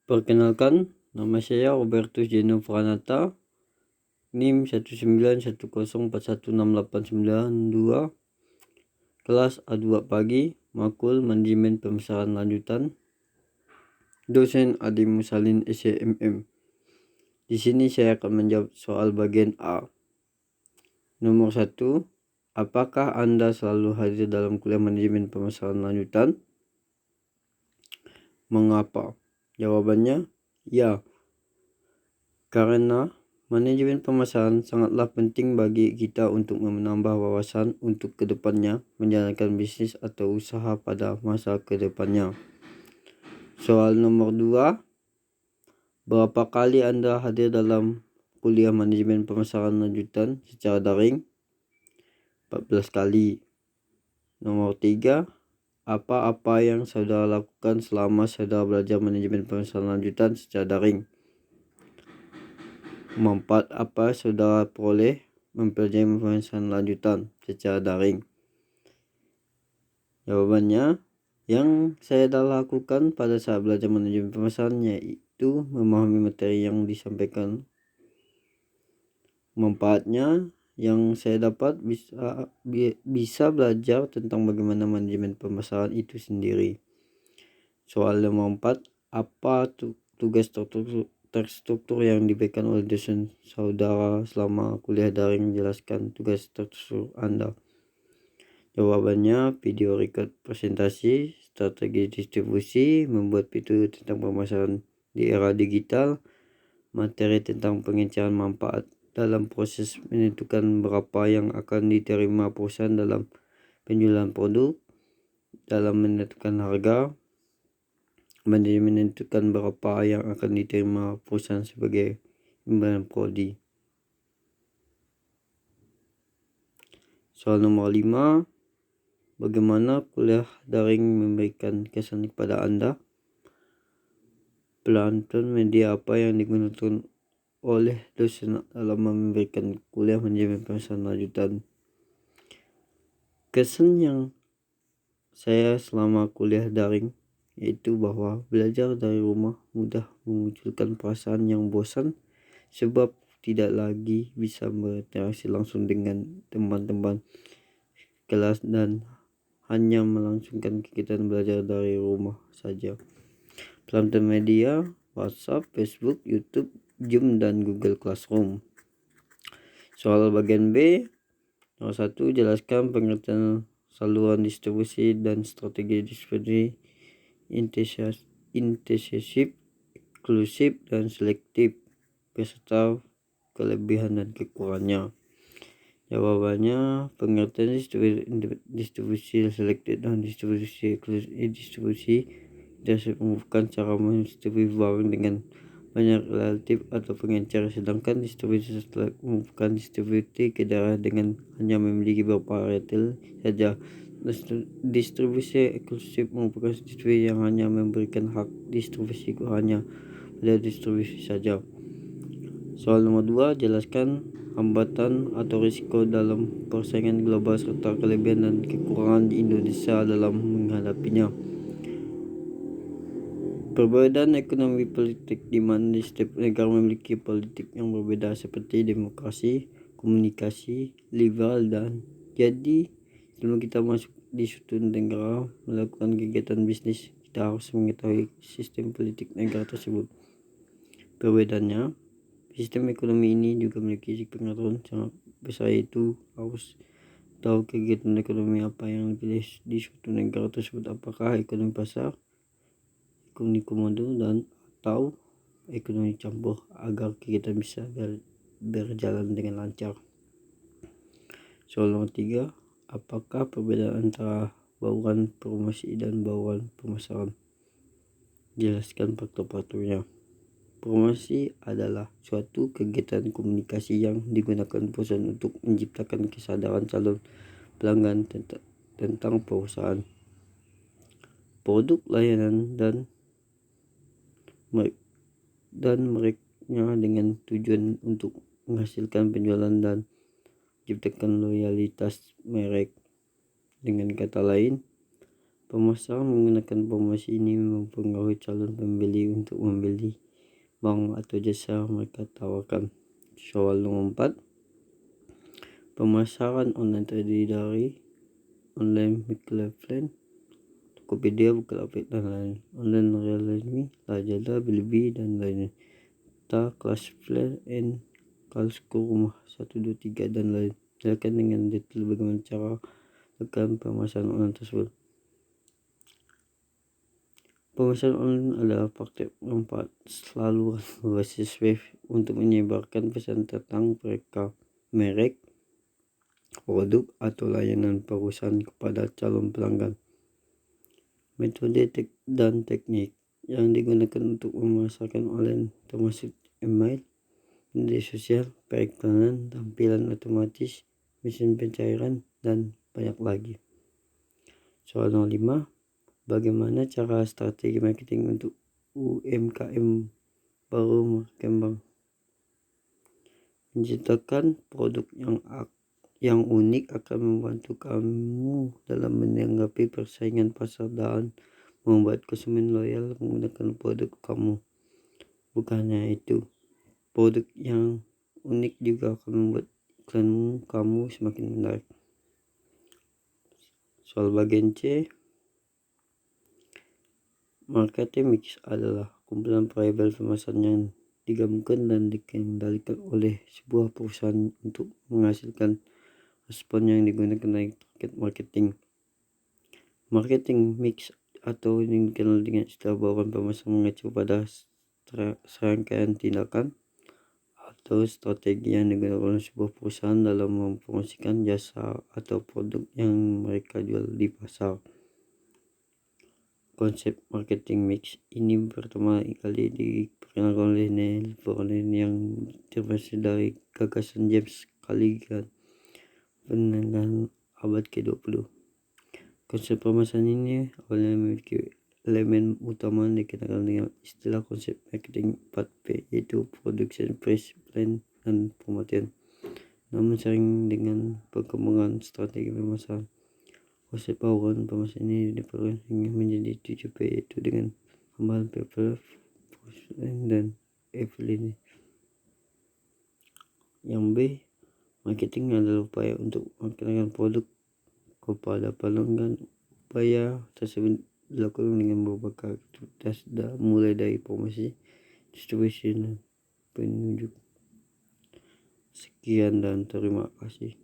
Perkenalkan, nama saya Robertus Jeno Pranata, NIM 19104168992, kelas A2 pagi, Makul Manajemen Pemasaran Lanjutan, dosen Adi Musalin SCMM. Di sini saya akan menjawab soal bagian A. Nomor 1, apakah Anda selalu hadir dalam kuliah manajemen pemasaran lanjutan? Mengapa? Jawabannya, ya. Karena manajemen pemasaran sangatlah penting bagi kita untuk menambah wawasan untuk kedepannya menjalankan bisnis atau usaha pada masa kedepannya. Soal nomor 2, berapa kali Anda hadir dalam kuliah manajemen pemasaran lanjutan secara daring? 14 kali. Nomor 3, apa-apa yang saudara lakukan selama saudara belajar manajemen pemasaran lanjutan secara daring? Manfaat apa saudara peroleh mempelajari pemasaran lanjutan secara daring? Jawabannya, yang saya dah lakukan pada saat belajar manajemen pemasaran yaitu memahami materi yang disampaikan. Manfaatnya, yang saya dapat bisa belajar tentang bagaimana manajemen pemasaran itu sendiri. Soal nomor 4, apa tugas terstruktur yang diberikan oleh dosen saudara selama kuliah daring? Jelaskan tugas terstruktur Anda. Jawabannya, video record presentasi, strategi distribusi, membuat video tentang pemasaran di era digital, materi tentang pengecaran manfaat dalam proses menentukan berapa yang akan diterima perusahaan dalam penjualan produk, dalam menentukan harga, menentukan berapa yang akan diterima perusahaan sebagai imbalan prodi. Soal nomor 5, bagaimana kuliah daring memberikan kesan kepada Anda? Pelantun media apa yang digunakan oleh dosen dalam memberikan kuliah manajemen pemasaran lanjutan? Kesan yang saya selama kuliah daring yaitu bahwa belajar dari rumah mudah memunculkan perasaan yang bosan sebab tidak lagi bisa berinteraksi langsung dengan teman-teman kelas dan hanya melangsungkan kegiatan belajar dari rumah saja. Pelantun media, WhatsApp, Facebook, YouTube, Zoom, dan Google Classroom. Soal bagian B, nomor 1, jelaskan pengertian saluran distribusi dan strategi distribusi intensif, eksklusif, dan selektif, beserta kelebihan dan kekurangannya. Jawabannya, pengertian distribusi selektif dan distribusi eksklusif. Distribusi merupakan cara mendistribusi barang dengan banyak relatif atau pengencer, sedangkan distribusi selektif merupakan distribusi ke daerah dengan hanya memiliki beberapa retail saja. Distribusi eksklusif merupakan distribusi yang hanya memberikan hak distribusi hanya pada distribusi saja. Soal nomor 2, jelaskan hambatan atau risiko dalam persaingan global serta kelebihan dan kekurangan di Indonesia dalam menghadapinya. Perbedaan ekonomi politik di mana setiap negara memiliki politik yang berbeda seperti demokrasi, komunikasi, liberal, dan jadi sebelum kita masuk di suatu negara melakukan kegiatan bisnis, kita harus mengetahui sistem politik negara tersebut. Perbedaannya, sistem ekonomi ini juga memiliki pengaruh sangat besar, yaitu harus tahu kegiatan ekonomi apa yang dipilih di suatu negara tersebut, apakah ekonomi pasar, ekonomi komodo, dan atau ekonomi campur, agar kegiatan bisa berjalan dengan lancar. Soal nomor 3, apakah perbedaan antara bauran promosi dan bauran pemasaran? Jelaskan faktor-faktornya. Promosi adalah suatu kegiatan komunikasi yang digunakan perusahaan untuk menciptakan kesadaran calon pelanggan tentang perusahaan, produk, layanan, dan mereknya dengan tujuan untuk menghasilkan penjualan dan menciptakan loyalitas merek. Dengan kata lain, Pemasaran menggunakan promosi ini mempengaruhi calon pembeli untuk membeli barang atau jasa mereka tawarkan. Soal nomor 4. Pemasaran online terdiri dari online marketplace, Tokopedia, Bukalapak, dan lain. Online Realme, Lazada, Bilibili, dan lainnya. Kelas Flare and Kalsko Rumah 1, 2, 3, dan lain. Silakan dengan detail bagaimana cara lakukan pemasaran online tersebut. Pemasaran online adalah praktek manfaat selalu berbasis web untuk menyebarkan pesan tentang merek, produk, atau layanan perusahaan kepada calon pelanggan. Metode dan teknik yang digunakan untuk memasarkan online termasuk email, media sosial, periklanan, tampilan otomatis, mesin pencairan, dan banyak lagi. Soal 05. Bagaimana cara strategi marketing untuk UMKM baru berkembang? Menciptakan produk yang unik akan membantu kamu dalam menanggapi persaingan pasar dan membuat konsumen loyal menggunakan produk kamu. Bukan hanya itu, produk yang unik juga akan membuat iklan kamu semakin menarik. Soal bagian C. Marketing mix adalah kumpulan variabel pemasaran yang digabungkan dan dikendalikan oleh sebuah perusahaan untuk menghasilkan respon yang digunakan dari target marketing. Marketing mix atau yang dikenal dengan istilah bauran pemasaran mengacu pada serangkaian tindakan atau strategi yang digunakan oleh sebuah perusahaan dalam mempromosikan jasa atau produk yang mereka jual di pasar. Konsep marketing mix ini pertama kali diperkenalkan oleh Neil Vernon yang terinspirasi dari gagasan James Callaghan pada abad ke-20. Konsep pemasaran ini awalnya memiliki elemen utama yang dikenal dengan istilah konsep marketing 4P, yaitu production, price, plan, dan promotion. Namun sering dengan perkembangan strategi pemasaran, konsep bauran pemasaran ini diperluas hingga menjadi 7P, yaitu dengan tambahan people, process, dan efficiency. Yang B, marketing adalah upaya untuk memperkenalkan produk kepada pelanggan. Upaya tersebut dilakukan dengan berbagai aktivitas mulai dari promosi, distribusi, dan penunjuk. Sekian dan terima kasih.